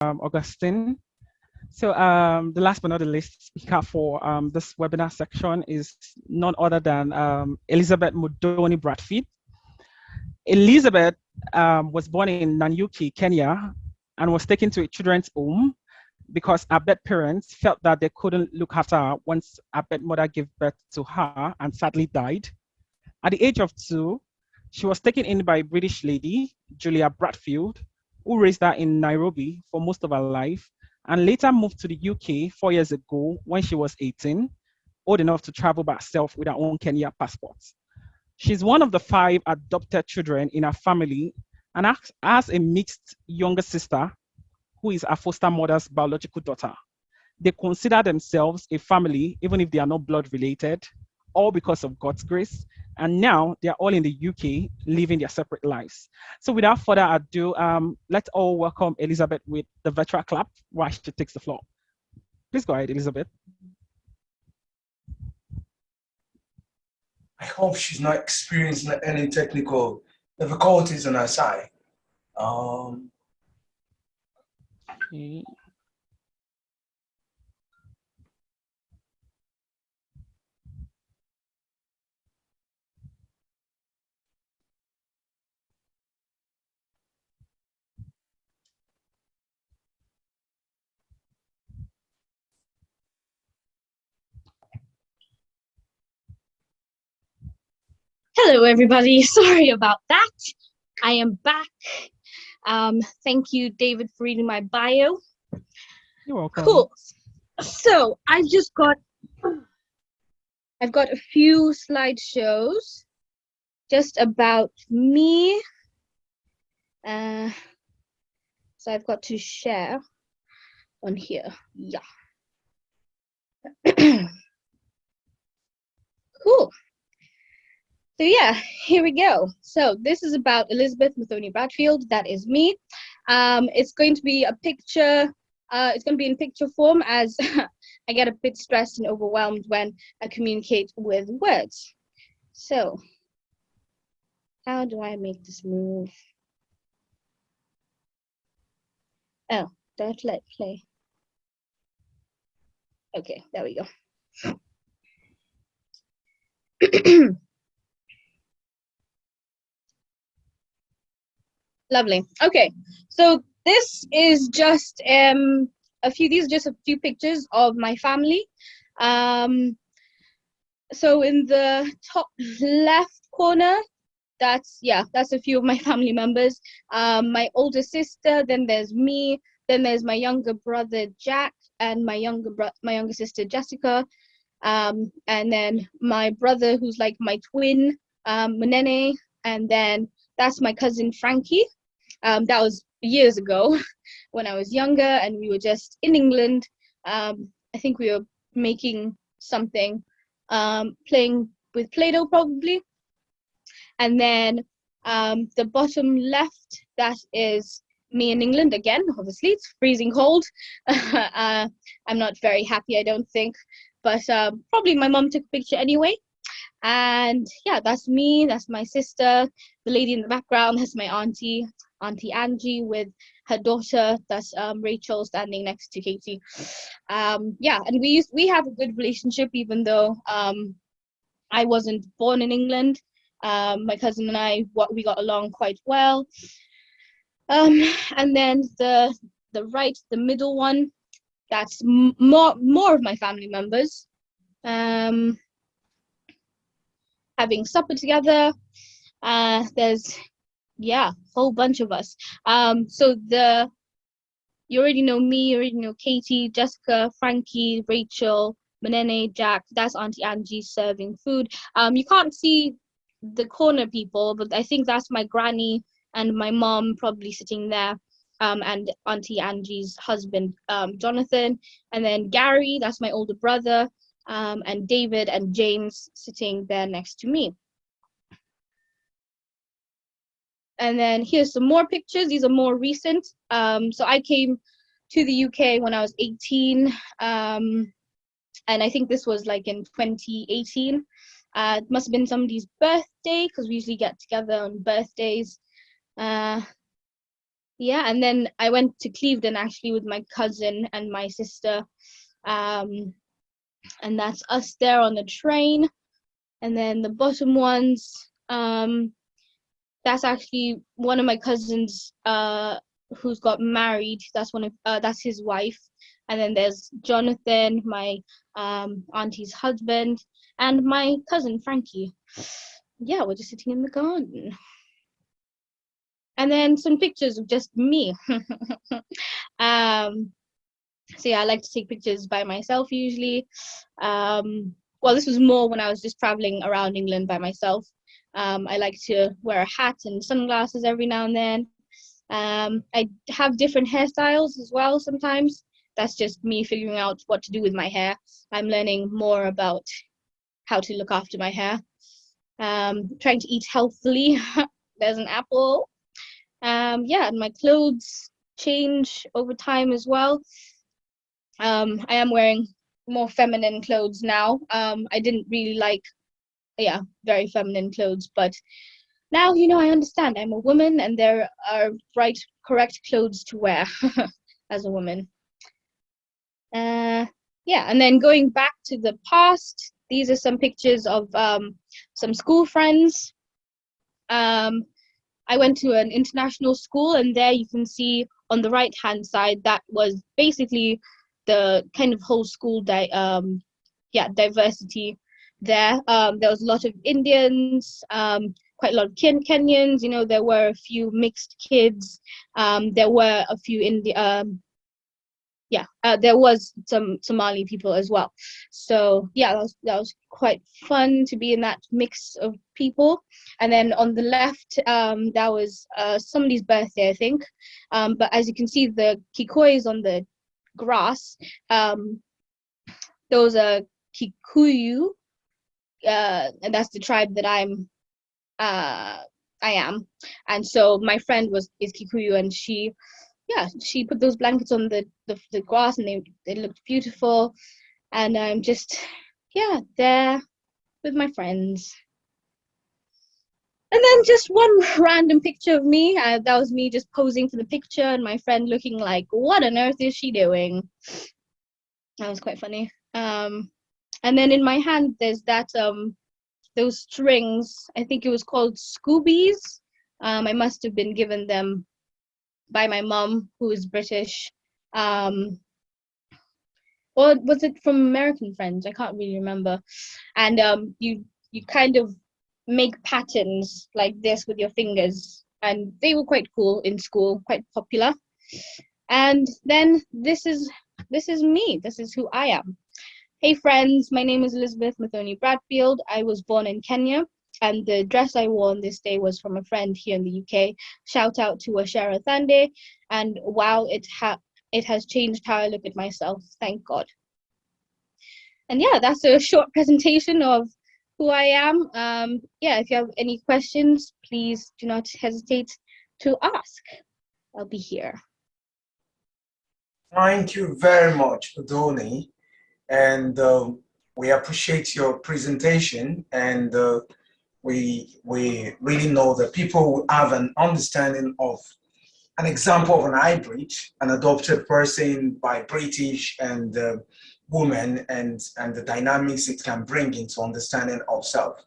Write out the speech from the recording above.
Augustine. So the last but not the least speaker for this webinar section is none other than Elizabeth Muthoni Bradfield. Elizabeth was born in Nanyuki, Kenya, and was taken to a children's home because her birth parents felt that they couldn't look after her once her birth mother gave birth to her and sadly died. At the age of 2, she was taken in by a British lady, Julia Bradfield, who raised her in Nairobi for most of her life and later moved to the UK 4 years ago when she was 18, old enough to travel by herself with her own Kenya passport. She's one of the 5 adopted children in her family and has a mixed younger sister who is her foster mother's biological daughter. They consider themselves a family, even if they are not blood related, all because of God's grace. And now they are all in the UK living their separate lives. So without further ado, let's all welcome Elizabeth with the virtual clap while she takes the floor. Please go ahead, Elizabeth. I hope she's not experiencing any technical difficulties on her side. Okay. Hello, everybody. Sorry about that. I am back. Thank you, David, for reading my bio. You're welcome. Cool. So I've got a few slideshows just about me. So I've got to share on here. Yeah. Cool. So yeah, here we go. So this is about Elizabeth Muthoni Bradfield. That is me. It's going to be a picture. It's going to be in picture form as I get a bit stressed and overwhelmed when I communicate with words. So how do I make this move? Oh, don't let play. Okay, there we go. Lovely. Okay, so this is just these are just a few pictures of my family. So in the top left corner, that's a few of my family members. My older sister, then there's me, then there's my younger brother Jack, and my younger sister Jessica, and then my brother who's like my twin, Manene, and then that's my cousin Frankie. That was years ago when I was younger and we were just in England. I think we were making something, playing with Play-Doh probably. And then the bottom left, that is me in England again. Obviously, it's freezing cold. I'm not very happy, I don't think, but probably my mom took a picture anyway. And yeah, that's me, that's my sister. The lady in the background, that's my auntie Angie with her daughter, that's Rachel, standing next to Katie. Yeah, and we have a good relationship, even though I wasn't born in England. My cousin and I, we got along quite well. And then the middle one, that's more of my family members. Having supper together. There's a whole bunch of us. So you already know me, you already know Katie, Jessica, Frankie, Rachel, Manene, Jack. That's Auntie Angie serving food. You can't see the corner people, but I think that's my granny and my mom probably sitting there, and Auntie Angie's husband, Jonathan, and then Gary, that's my older brother, and David and James sitting there next to me. And then here's some more pictures. These are more recent. So I came to the UK when I was 18, and I think this was like in 2018. It must have been somebody's birthday because we usually get together on birthdays. yeah, and then I went to Clevedon actually with my cousin and my sister. And that's us there on the train. And then the bottom ones, that's actually one of my cousins who's got married. That's his wife. And then there's Jonathan, my auntie's husband, and my cousin Frankie. Yeah, we're just sitting in the garden. And then some pictures of just me. So yeah, I like to take pictures by myself usually. Well, this was more when I was just traveling around England by myself. I like to wear a hat and sunglasses every now and then. I have different hairstyles as well sometimes. That's just me figuring out what to do with my hair. I'm learning more about how to look after my hair. Trying to eat healthily. There's an apple. Yeah, and my clothes change over time as well. I am wearing more feminine clothes now. I didn't really like, very feminine clothes, but now, I understand I'm a woman and there are correct clothes to wear as a woman. And then going back to the past, these are some pictures of some school friends. I went to an international school, and there you can see on the right hand side, that was basically the kind of whole school diversity there. There was a lot of Indians, quite a lot of Kenyans. There were a few mixed kids. There were a few there was some Somali people as well. So yeah, that was quite fun to be in that mix of people. And then on the left, that was somebody's birthday, I think. But as you can see, the kikois on the grass, those are Kikuyu, and that's the tribe that I am. And so my friend is Kikuyu, and she put those blankets on the grass, and they looked beautiful. And I'm just there with my friends. And then just one random picture of me. That was me just posing for the picture, and my friend looking like, what on earth is she doing? That was quite funny. And then in my hand, there's those strings. I think it was called Scoobies. I must have been given them by my mom, who is British. Or was it from American friends? I can't really remember. And you kind of make patterns like this with your fingers, and they were quite cool in school, quite popular. And then this is me. This is who I am. Hey friends, my name is Elizabeth Muthoni Bradfield. I was born in Kenya, and the dress I wore on this day was from a friend here in the UK. Shout out to Ashera Thande. And wow, it has changed how I look at myself. Thank God. And yeah, that's a short presentation of who I am. If you have any questions, please do not hesitate to ask. I'll be here. Thank you very much, Muthoni. And we appreciate your presentation, and we really know that people will have an understanding of an example of an hybrid, an adopted person by British and woman, and the dynamics it can bring into understanding of self.